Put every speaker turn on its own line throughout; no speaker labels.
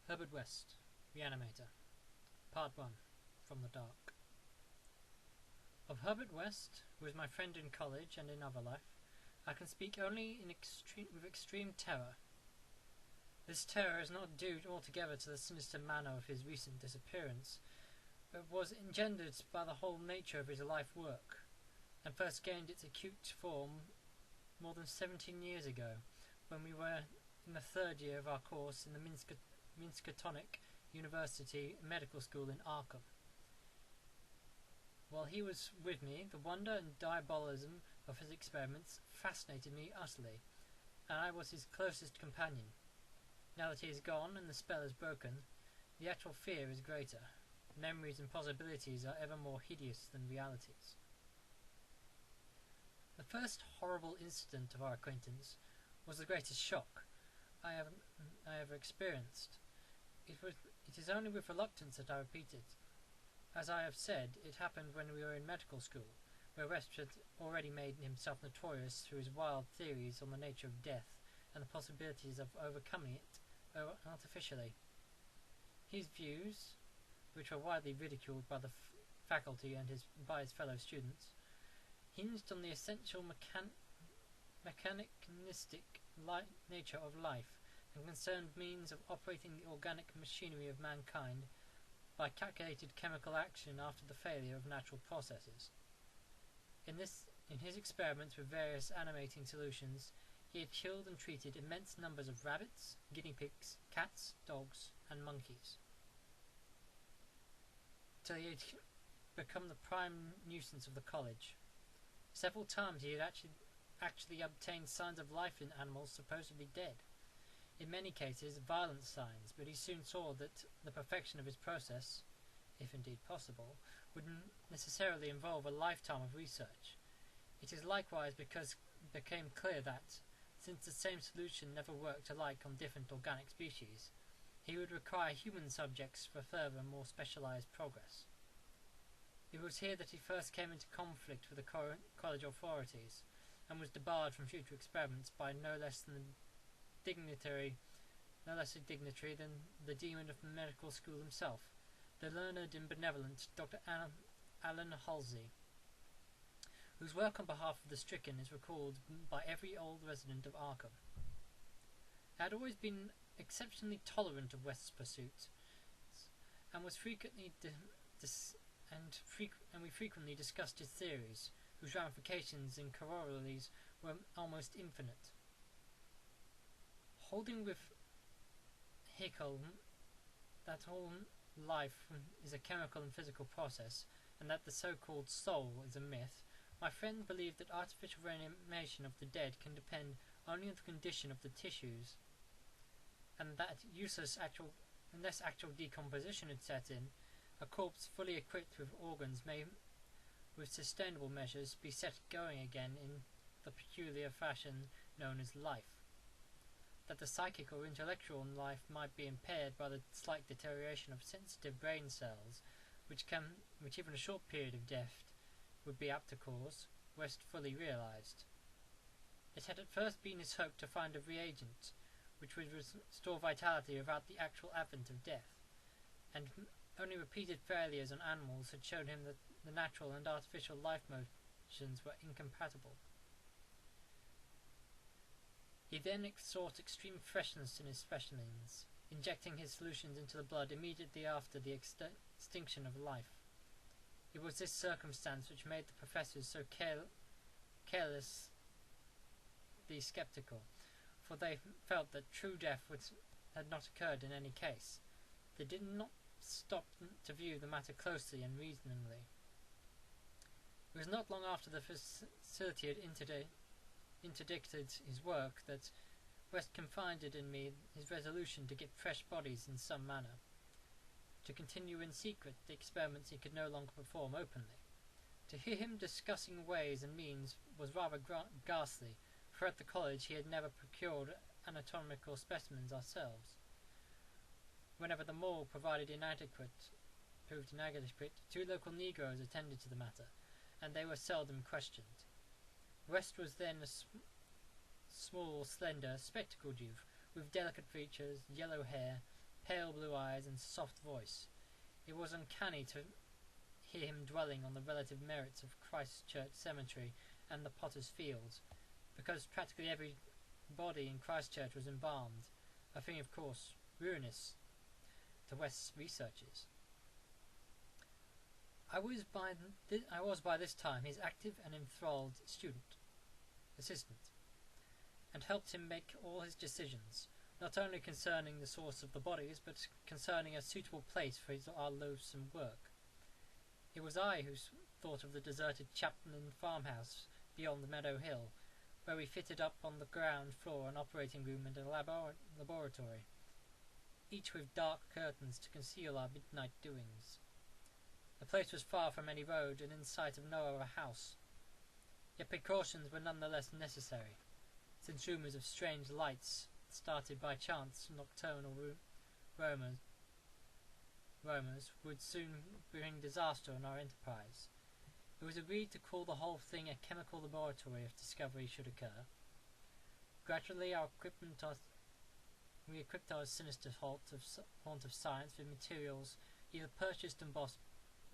Herbert West, Reanimator, Part 1, From the Dark. Of Herbert West, who was my friend in college and in other life, I can speak only with extreme terror. This terror is not due altogether to the sinister manner of his recent disappearance, but was engendered by the whole nature of his life work, and first gained its acute form more than 17 years ago, when we were in the third year of our course in the Miskatonic University Medical School in Arkham. While he was with me, the wonder and diabolism of his experiments fascinated me utterly, and I was his closest companion. Now that he is gone and the spell is broken, the actual fear is greater. Memories and possibilities are ever more hideous than realities. The first horrible incident of our acquaintance was the greatest shock I ever experienced. It is only with reluctance that I repeat it. As I have said, it happened when we were in medical school, where West had already made himself notorious through his wild theories on the nature of death and the possibilities of overcoming it artificially. His views, which were widely ridiculed by the faculty and by his fellow students, hinged on the essential mechanistic nature of life, and concerned means of operating the organic machinery of mankind by calculated chemical action after the failure of natural processes. In his experiments with various animating solutions, he had killed and treated immense numbers of rabbits, guinea pigs, cats, dogs, and monkeys, till he had become the prime nuisance of the college. Several times he had actually obtained signs of life in animals supposedly dead. In many cases, violent signs, but he soon saw that the perfection of his process, if indeed possible, would necessarily involve a lifetime of research. It is likewise because it became clear that, since the same solution never worked alike on different organic species, he would require human subjects for further more specialized progress. It was here that he first came into conflict with the college authorities, and was debarred from future experiments by no less a dignitary than the dean of the medical school himself, the learned and benevolent Dr. Alan Halsey, whose work on behalf of the stricken is recalled by every old resident of Arkham. I had always been exceptionally tolerant of West's pursuits, and we frequently discussed his theories, whose ramifications and corollaries were almost infinite. Holding with Haeckel that all life is a chemical and physical process, and that the so-called soul is a myth, my friend believed that artificial reanimation of the dead can depend only on the condition of the tissues, and that unless actual decomposition had set in, a corpse fully equipped with organs may, with sustainable measures, be set going again in the peculiar fashion known as life. That the psychic or intellectual life might be impaired by the slight deterioration of sensitive brain cells, which even a short period of death would be apt to cause, West fully realized. It had at first been his hope to find a reagent which would restore vitality without the actual advent of death, and only repeated failures on animals had shown him that the natural and artificial life motions were incompatible. He then sought extreme freshness in his specimens, injecting his solutions into the blood immediately after the extinction of life. It was this circumstance which made the professors so carelessly sceptical, for they felt that true death had not occurred in any case. They did not stop to view the matter closely and reasoningly. It was not long after the facility had interdicted his work that West confided in me his resolution to get fresh bodies in some manner, to continue in secret the experiments he could no longer perform openly. To hear him discussing ways and means was rather ghastly, for at the college he had never procured anatomical specimens ourselves. Whenever the morgue proved inadequate, 2 local negroes attended to the matter, and they were seldom questioned. West was then a small, slender, spectacled youth, with delicate features, yellow hair, pale blue eyes and soft voice. It was uncanny to hear him dwelling on the relative merits of Christchurch Cemetery and the Potter's Field, because practically every body in Christchurch was embalmed, a thing of course ruinous to West's researches. I was by this time his active and enthralled assistant, and helped him make all his decisions, not only concerning the source of the bodies, but concerning a suitable place for our loathsome work. It was I who thought of the deserted Chapman farmhouse beyond the Meadow Hill, where we fitted up on the ground floor an operating room and a laboratory, each with dark curtains to conceal our midnight doings. The place was far from any road and in sight of no other house, yet precautions were none the less necessary, since rumours of strange lights started by chance nocturnal roamers would soon bring disaster on our enterprise. It was agreed to call the whole thing a chemical laboratory if discovery should occur. Gradually we equipped our sinister haunt of science with materials either purchased in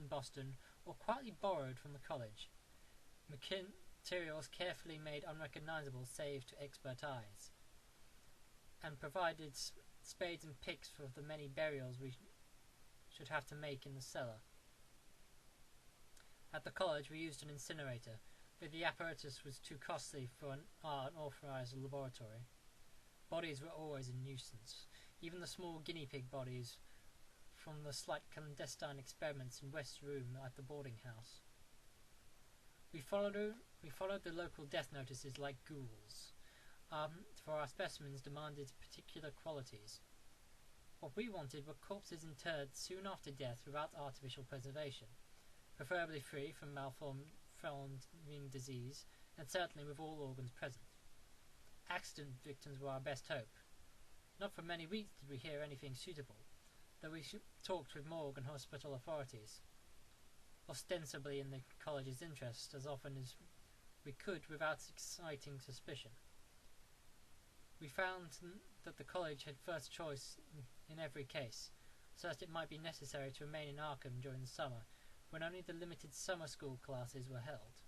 Boston or quietly borrowed from the college. Materials carefully made unrecognizable save to expert eyes, and provided spades and picks for the many burials we should have to make in the cellar. At the college we used an incinerator, but the apparatus was too costly for an unauthorized laboratory. Bodies were always a nuisance, even the small guinea pig bodies from the slight clandestine experiments in West's room at the boarding house. We followed the local death notices like ghouls, for our specimens demanded particular qualities. What we wanted were corpses interred soon after death without artificial preservation, preferably free from malforming disease, and certainly with all organs present. Accident victims were our best hope. Not for many weeks did we hear anything suitable, though we talked with morgue and hospital authorities, ostensibly in the college's interest, as often as we could without exciting suspicion. We found that the college had first choice in every case, so that it might be necessary to remain in Arkham during the summer, when only the limited summer school classes were held.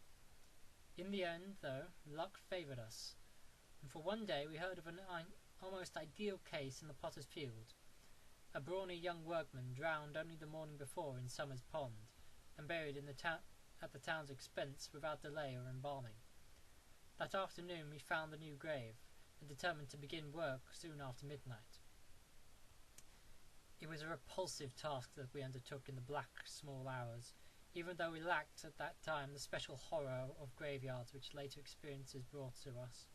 In the end, though, luck favoured us, and for one day we heard of an almost ideal case in the Potter's Field. A brawny young workman drowned only the morning before in Summer's Pond, and buried at the town's expense without delay or embalming. That afternoon we found the new grave, and determined to begin work soon after midnight. It was a repulsive task that we undertook in the black small hours, even though we lacked at that time the special horror of graveyards which later experiences brought to us.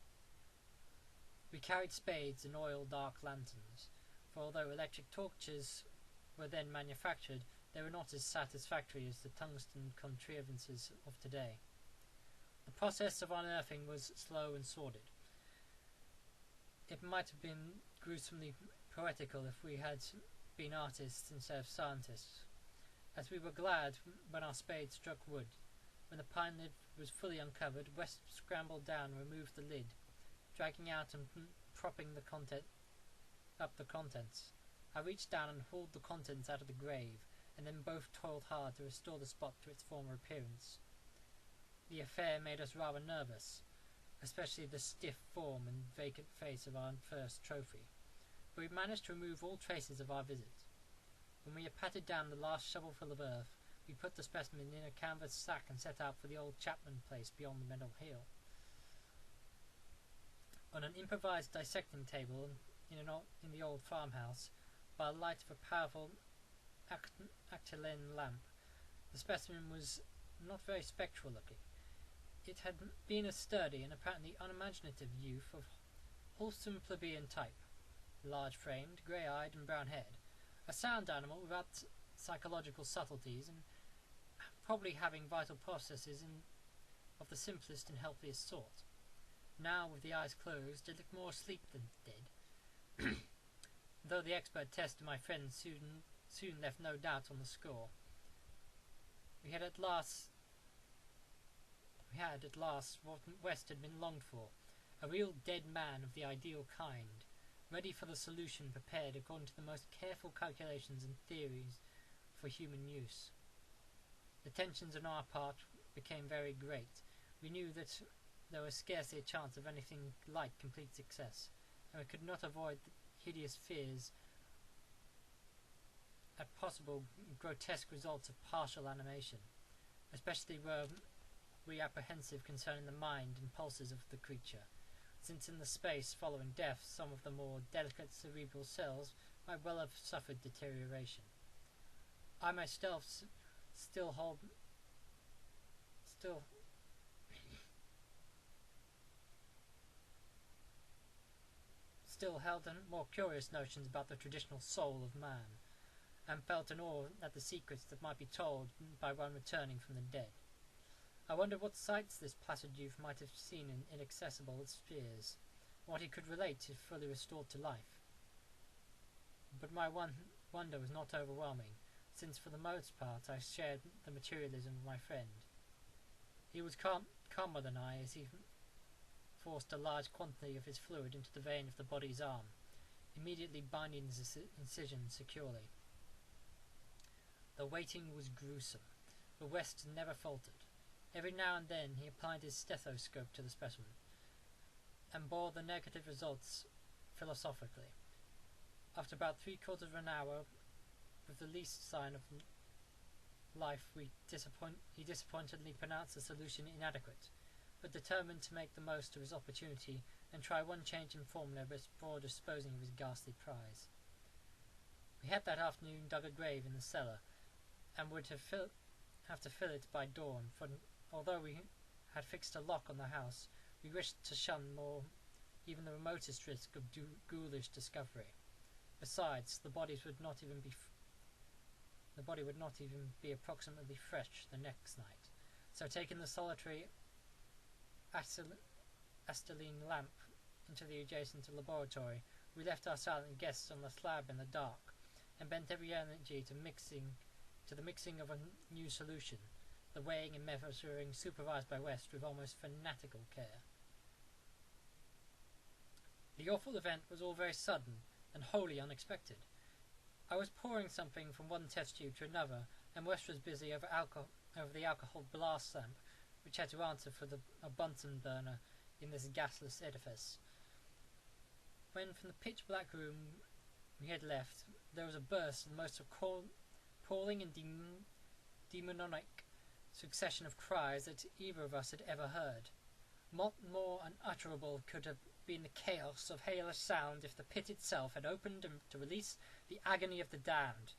We carried spades and oil-dark lanterns, for although electric torches were then manufactured, they were not as satisfactory as the tungsten contrivances of today. The process of unearthing was slow and sordid. It might have been gruesomely poetical if we had been artists instead of scientists, as we were glad when our spades struck wood. When the pine lid was fully uncovered, West scrambled down and removed the lid, dragging out and propping the contents. I reached down and hauled the contents out of the grave, and then both toiled hard to restore the spot to its former appearance. The affair made us rather nervous, especially the stiff form and vacant face of our first trophy, but we managed to remove all traces of our visit. When we had patted down the last shovelful of earth, we put the specimen in a canvas sack and set out for the old Chapman place beyond the Meadow Hill. On an improvised dissecting table in the old farmhouse, by the light of a powerful actylene lamp, the specimen was not very spectral looking. It had been a sturdy and apparently unimaginative youth of wholesome plebeian type, large-framed, grey-eyed and brown-haired, a sound animal without psychological subtleties, and probably having vital processes of the simplest and healthiest sort. Now, with the eyes closed, it looked more asleep than dead, though the expert test of my friend soon left no doubt on the score. We had at last what West had been longed for, a real dead man of the ideal kind, ready for the solution, prepared according to the most careful calculations and theories for human use. The tensions on our part became very great. We knew that there was scarcely a chance of anything like complete success, and we could not avoid the hideous fears at possible grotesque results of partial animation. Especially were we apprehensive concerning the mind and pulses of the creature, since in the space following death some of the more delicate cerebral cells might well have suffered deterioration. I myself still held more curious notions about the traditional soul of man, and felt an awe at the secrets that might be told by one returning from the dead. I wondered what sights this placid youth might have seen in inaccessible spheres, what he could relate if fully restored to life. But my wonder was not overwhelming, since for the most part I shared the materialism of my friend. He was calmer than I, as he forced a large quantity of his fluid into the vein of the body's arm, immediately binding the incision securely. The waiting was gruesome, but West never faltered. Every now and then he applied his stethoscope to the specimen, and bore the negative results philosophically. After about 3/4 of an hour, with the least sign of life, he disappointedly pronounced the solution inadequate, but determined to make the most of his opportunity and try one change in formula before disposing of his ghastly prize. We had that afternoon dug a grave in the cellar, and would have to fill it by dawn, for although we had fixed a lock on the house, we wished to shun even the remotest risk of ghoulish discovery. Besides, the body would not even be approximately fresh the next night. So, taking the solitary acetylene lamp into the adjacent laboratory, we left our silent guests on the slab in the dark, and bent every energy to the mixing of a new solution, the weighing and measuring supervised by West with almost fanatical care. The awful event was all very sudden and wholly unexpected. I was pouring something from one test tube to another, and West was busy over the alcohol blast lamp, which had to answer for a Bunsen burner in this gasless edifice. When from the pitch-black room we had left, there was a burst of the most appalling and demonic succession of cries that either of us had ever heard. What more unutterable could have been the chaos of hellish sound if the pit itself had opened to release the agony of the damned?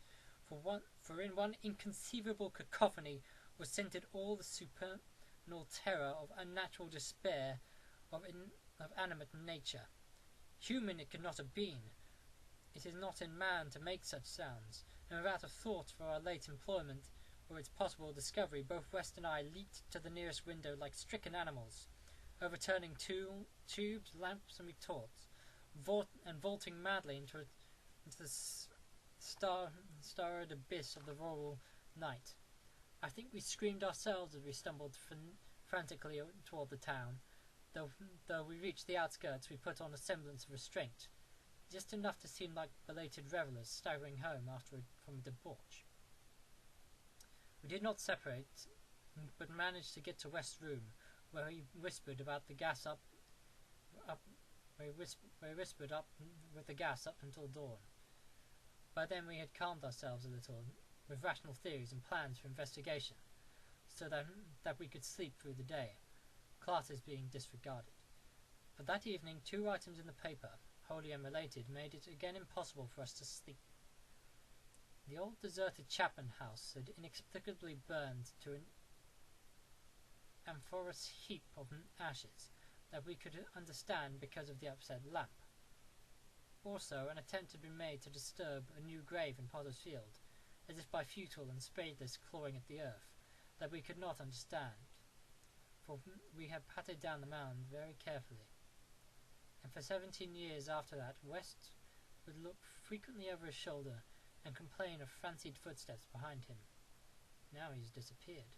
For in one inconceivable cacophony was centred all the supernal terror of unnatural despair of animate nature. Human it could not have been. It is not in man to make such sounds, and without a thought for our late employment or its possible discovery, both West and I leaped to the nearest window like stricken animals, overturning tubes, lamps, and retorts, vaulting madly into the starred abyss of the rural night. I think we screamed ourselves as we stumbled frantically toward the town. Though we reached the outskirts, we put on a semblance of restraint, just enough to seem like belated revellers staggering home from a debauch. We did not separate, but managed to get to West's room, where he whispered with the gas up until dawn. By then we had calmed ourselves a little, with rational theories and plans for investigation, so that we could sleep through the day, classes being disregarded. But that evening 2 items in the paper, wholly unrelated, made it again impossible for us to sleep. The old deserted Chapman house had inexplicably burned to an amorphous heap of ashes that we could understand because of the upset lamp. Also, an attempt had been made to disturb a new grave in Potter's Field, as if by futile and spadeless clawing at the earth, that we could not understand, for we had patted down the mound very carefully. And for 17 years after that, West would look frequently over his shoulder and complain of fancied footsteps behind him. Now he's disappeared.